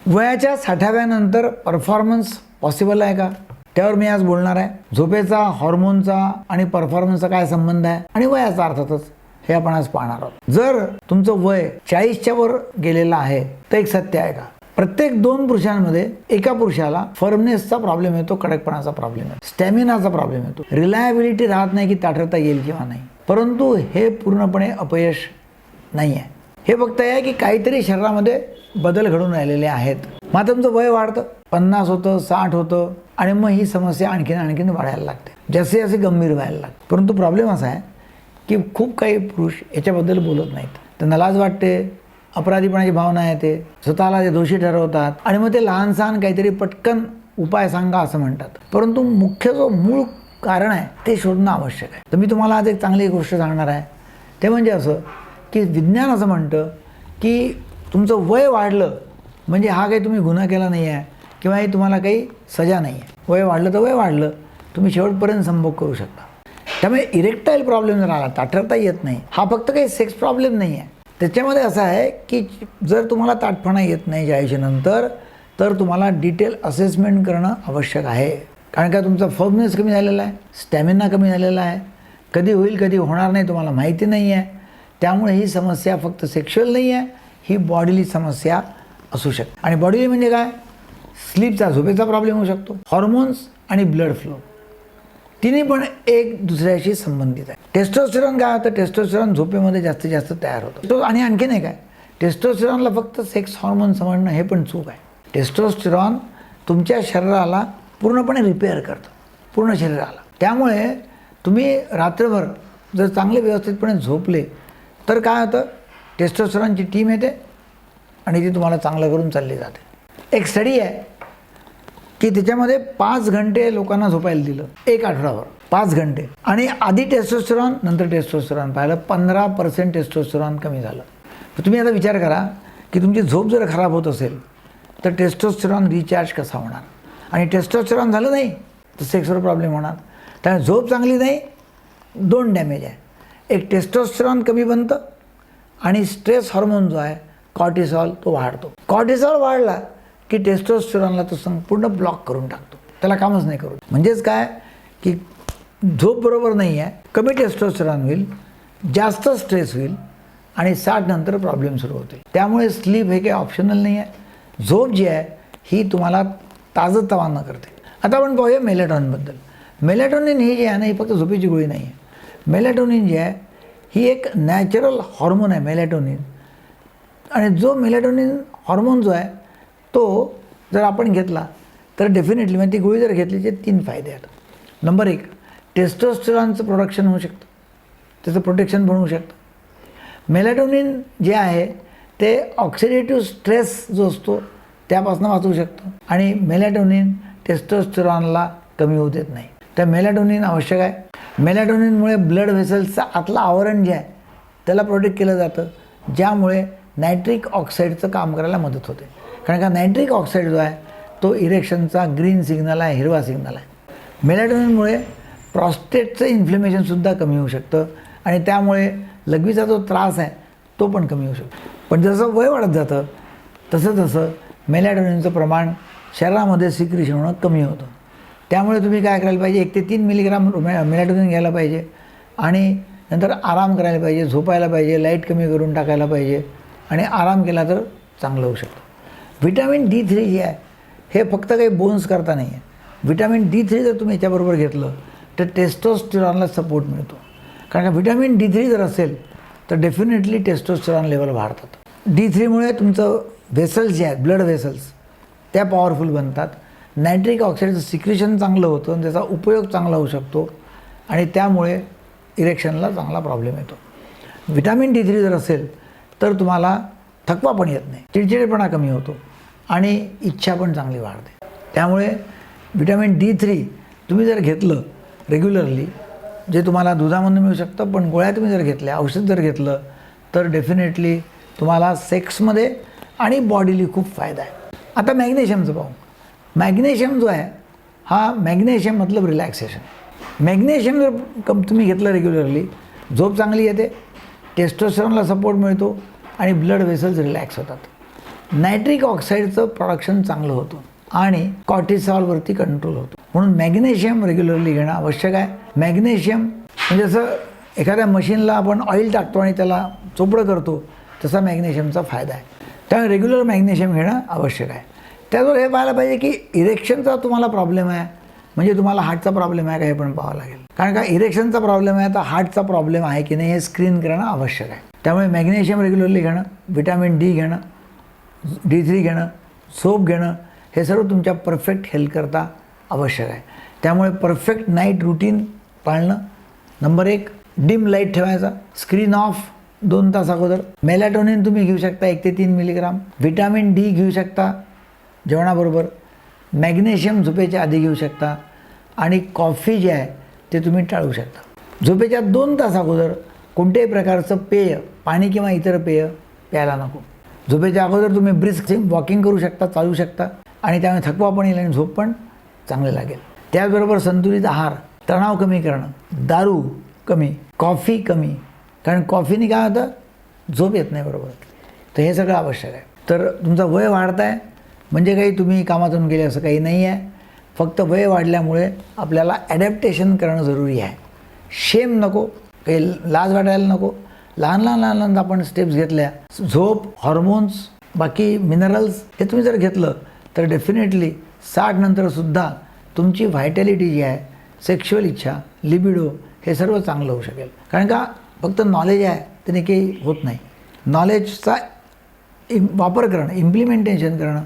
वयाच्या 60व्यानंतर performance possible आहे का, त्यावर मी आज बोलणार आहे. झोपेचा, हॉर्मोनचा आणि परफॉर्मन्सचा काय संबंध आहे आणि वयाचा अर्थातच हे आपण आज पाहणार आहोत. जर तुमचं वय 40च्या वर गेलेलं आहे तर एक सत्य आहे का, प्रत्येक 2 पुरुषांमध्ये एका पुरुषाला फर्मनेसचा प्रॉब्लेम येतो, कडकपणाचा प्रॉब्लेम येतो, स्टॅमिनाचा प्रॉब्लेम येतो, रिलायबिलिटी राहत नाही की ताठरता येईल किंवा नाही. परंतु हे पूर्णपणे अपयश नाही आहे. हे फक्त आहे की काहीतरी शरीरामध्ये बदल घडून राहिलेले आहेत. मग तुमचं वय वाढतं, 50 होतं, 60 होतं आणि मग ही समस्या आणखीन वाढायला लागते, जसे जसे गंभीर व्हायला लागते. परंतु प्रॉब्लेम असा आहे की खूप काही पुरुष याच्याबद्दल बोलत नाहीत. त्यांना लाज वाटते, अपराधीपणाची भावना येते, स्वतःला ते दोषी ठरवतात आणि मग ते लहान सहान काहीतरी पटकन उपाय सांगा असं म्हणतात. परंतु मुख्य जो मूळ कारण आहे ते शोधणं आवश्यक आहे. तर मी तुम्हाला आज एक चांगली गोष्ट सांगणार आहे. ते म्हणजे असं की विज्ञान असं म्हणतं की तुमचं वय वाढलं म्हणजे हा काही तुम्ही गुन्हा केला नाही आहे किंवा हे तुम्हाला काही सजा नाही आहे. वय वाढलं तर वय वाढलं, तुम्ही शेवटपर्यंत संभोग करू शकता. त्यामुळे इरेक्टाईल प्रॉब्लेम जर आला, ताठरता येत नाही, हा फक्त काही सेक्स प्रॉब्लेम नाही आहे. त्याच्यामध्ये असं आहे की जर तुम्हाला ताठपणा येत नाही 40 नंतर तर तुम्हाला डिटेल असेसमेंट करणं आवश्यक आहे. कारण का तुमचा फर्मनेस कमी झालेला आहे, स्टॅमिना कमी झालेला आहे, कधी होईल कधी होणार नाही तुम्हाला माहिती नाही आहे. त्यामुळे ही समस्या फक्त सेक्शुअल नाही आहे, ही बॉडीली समस्या असू शकते. आणि बॉडीली म्हणजे काय, स्लीपचा, झोपेचा प्रॉब्लेम होऊ शकतो, हॉर्मोन्स आणि ब्लड फ्लो तिन्ही पण एक दुसऱ्याशी संबंधित आहे. टेस्टोस्टेरॉन काय होतं, टेस्टोस्टेरॉन झोपेमध्ये जास्तीत जास्त तयार होतं. आणि आणखीन एक काय, टेस्टोस्टेरॉनला फक्त सेक्स हॉर्मोन समजणं हे पण चूक आहे. टेस्टोस्टेरॉन तुमच्या शरीराला पूर्णपणे रिपेअर करतं, पूर्ण शरीराला. त्यामुळे तुम्ही रात्रभर जर चांगले व्यवस्थितपणे झोपले तर काय होतं, टेस्टोस्टेरॉनची टीम येते आणि ती तुम्हाला चांगलं करून चालली जाते. एक स्टडी आहे की त्याच्यामध्ये 5 घंटे लोकांना झोपायला दिलं, एक आठवड्यावर 5 घंटे, आणि आधी टेस्टोस्टेरॉन नंतर टेस्टोस्टेरॉन पाहिलं, 15% टेस्टोस्टेरॉन कमी झालं. तर तुम्ही आता विचार करा की तुमची झोप जर खराब होत असेल तर टेस्टोस्टेरॉन रिचार्ज कसा होणार, आणि टेस्टोस्टेरॉन झालं नाही तर सेक्सवर प्रॉब्लेम होणार. त्यामुळे झोप चांगली नाही, 2 डॅमेज आहे. एक टेस्टोस्टेरॉन कमी बनतं आणि स्ट्रेस हार्मोन जो आहे कॉर्टिसॉल तो वाढतो. कॉर्टिसॉल वाढला की टेस्टोस्टेरॉनला तो संपूर्ण ब्लॉक करून टाकतो, त्याला कामच नाही करू. म्हणजेच काय की झोप बरोबर नाही आहे, कमी टेस्टोस्टेरॉन होईल, जास्त स्ट्रेस होईल आणि 60 नंतर प्रॉब्लेम सुरू होतील. त्यामुळे स्लीप हे काही ऑप्शनल नाही आहे. झोप जी आहे ही तुम्हाला ताजंतवानं करते. आता आपण पाहूया मेलेटॉनिनबद्दल. मेलेटॉनिन ही जी आहे ना, ही फक्त झोपेची गोळी नाही आहे. मेलेटॉनिन जी आहे ही एक नॅचरल हॉर्मोन आहे मेलेटॉनिन. आणि जो मेलेटॉनिन हॉर्मोन जो आहे तो जर आपण घेतला तर डेफिनेटली, म्हणजे ती गोळी जर घेतली तर 3 फायदे आहेत. नंबर 1, टेस्टोस्टेरॉनचं प्रोडक्शन होऊ शकतं, त्याचं प्रोटेक्शन पण होऊ शकतं. मेलेटॉनिन जे आहे ते ऑक्सिडेटिव्ह स्ट्रेस जो असतो त्यापासून वाचवू शकतं आणि मेलेटॉनिन टेस्टोस्टेरॉनला कमी होऊ देत नाही. तर मेलेटॉनिन आवश्यक आहे. मेलेटॉनिनमुळे ब्लड व्हेसल्सचं आतलं आवरण जे आहे त्याला प्रोटेक्ट केलं जातं, ज्यामुळे नायट्रिक ऑक्साईडचं काम करायला मदत होते. कारण का नायट्रिक ऑक्साईड जो आहे तो इरेक्शनचा ग्रीन सिग्नल आहे, हिरवा सिग्नल आहे. मेलेटॉनिनमुळे प्रॉस्टेटचं इन्फ्लेमेशनसुद्धा कमी होऊ शकतं आणि त्यामुळे लघवीचा जो त्रास आहे तो पण कमी होऊ शकतो. पण जसं वय वाढत जातं तसं मेलेटॉनिनचं प्रमाण शरीरामध्ये सिक्रिशन होणं कमी होतं. त्यामुळे तुम्ही काय करायला पाहिजे, 1 ते 3 मिलीग्राम मेलेटॉनिन घ्यायला पाहिजे आणि नंतर आराम करायला पाहिजे, झोपायला पाहिजे, लाईट कमी करून टाकायला पाहिजे आणि आराम केला तर चांगलं होऊ शकतं. व्हिटॅमिन D3 जे आहे हे फक्त काही बोन्स करता नाही आहे. व्हिटॅमिन D3 जर तुम्ही याच्याबरोबर घेतलं तर टेस्टोस्टेरॉनला सपोर्ट मिळतो. कारण का व्हिटॅमिन D3 जर असेल तर डेफिनेटली टेस्टोस्टेरॉन लेवल वाढतात. D3मुळे तुमचं व्हेसल्स जे आहेत, ब्लड व्हेसल्स त्या पॉवरफुल बनतात, नायट्रिक ऑक्साईडचं सिक्रेशन चांगलं होतं आणि त्याचा उपयोग चांगला होऊ शकतो आणि त्यामुळे इरेक्शनला चांगला प्रॉब्लेम येतो. व्हिटॅमिन D3 जर असेल तर तुम्हाला थकवा पण येत नाही, चिडचिडेपणा कमी होतो आणि इच्छा पण चांगली वाढते. त्यामुळे व्हिटॅमिन D3 तुम्ही जर घेतलं रेग्युलरली, जे तुम्हाला दुधामधून मिळू शकतं, पण गोळ्या तुम्ही जर घेतल्या, औषध जर घेतलं तर डेफिनेटली तुम्हाला सेक्समध्ये आणि बॉडीली खूप फायदा आहे. आता मॅग्नेशियमचं पाहू. मॅग्नेशियम जो आहे हा मॅग्नेशियम मतलब रिलॅक्सेशन. मॅग्नेशियम जर तुम्ही घेतलं रेग्युलरली, झोप चांगली येते, टेस्टोस्टेरॉनला सपोर्ट मिळतो आणि ब्लड व्हेसल्स रिलॅक्स होतात. नायट्रिक ऑक्साईडचं प्रोडक्शन चांगलं होतं आणि कॉर्टिसॉलवरती कंट्रोल होतो. म्हणून मॅग्नेशियम रेग्युलरली घेणं आवश्यक आहे. मॅग्नेशियम म्हणजे जसं एखाद्या मशीनला आपण ऑइल टाकतो आणि त्याला चोपडं करतो तसा मॅग्नेशियमचा फायदा आहे. त्यामुळे रेग्युलर मॅग्नेशियम घेणं आवश्यक आहे. त्याचबरोबर हे पाहायला पाहिजे की इरेक्शनचा तुम्हाला प्रॉब्लेम आहे म्हणजे तुम्हाला हार्टचा प्रॉब्लेम आहे का हे पण पाहावं लागेल. कारण का इरेक्शनचा प्रॉब्लेम आहे तर हार्टचा प्रॉब्लेम आहे की नाही हे स्क्रीन करणं आवश्यक आहे. त्यामुळे मॅग्नेशियम रेग्युलरली घेणं, व्हिटॅमिन डी घेणं, D3 घेणं, झोप घेणं हे सर्व तुमच्या परफेक्ट हेल्थकरता आवश्यक आहे. त्यामुळे परफेक्ट नाईट रुटीन पाळणं. नंबर 1, डिम लाईट ठेवायचा, स्क्रीन ऑफ 2 तास अगोदर. मेलॅटोनिन तुम्ही घेऊ शकता 1 ते 3 मिलीग्राम. व्हिटॅमिन डी घेऊ शकता जेवणाबरोबर. मॅग्नेशियम झोपेच्या आधी घेऊ शकता आणि कॉफी जे आहे ते तुम्ही टाळू शकता. झोपेच्या 2 तास अगोदर कोणत्याही प्रकारचं पेय, पाणी किंवा इतर पेय प्यायला नको. झोपेच्या अगोदर तुम्ही ब्रिस्क वॉकिंग करू शकता, चालू शकता आणि त्यामुळे थकवा पण येईल आणि झोप पण चांगली लागेल. त्याचबरोबर संतुलित आहार, तणाव कमी करणं, दारू कमी, कॉफी कमी. कारण कॉफीने काय होतं, झोप येत नाही बरोबर. तर हे सगळं आवश्यक आहे. तर तुमचं वय वाढत आहे म्हणजे काही तुम्ही कामातून गेले असं काही नाही आहे. फक्त वय वाढल्यामुळे आपल्याला ॲडॅप्टेशन करणं जरुरी आहे. शेम नको, काही लाज वाटायला नको. लहान लहान आपण स्टेप्स घेतल्या, झोप, हॉर्मोन्स, बाकी मिनरल्स हे तुम्ही जर घेतलं तर डेफिनेटली 60 नंतरसुद्धा तुमची व्हायटॅलिटी जी आहे, सेक्शुअल इच्छा, लिबिडो हे सर्व चांगलं होऊ शकेल. कारण का फक्त नॉलेज आहे त्याने काही होत नाही. नॉलेजचा वापर करणं, इम्प्लिमेंटेशन करणं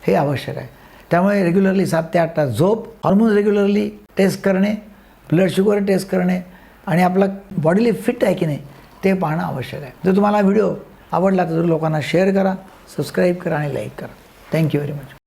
हे आवश्यक आहे. त्यामुळे रेग्युलरली 7 ते 8 तास झोप, हॉर्मोन्स रेग्युलरली टेस्ट करणे, ब्लड शुगर टेस्ट करणे आणि आपला बॉडीली फिट आहे की नाही ते पाहणं आवश्यक आहे. जर तुम्हाला व्हिडिओ आवडला तर लोकांना शेअर करा, सबस्क्राईब करा आणि लाईक करा. Thank you very much.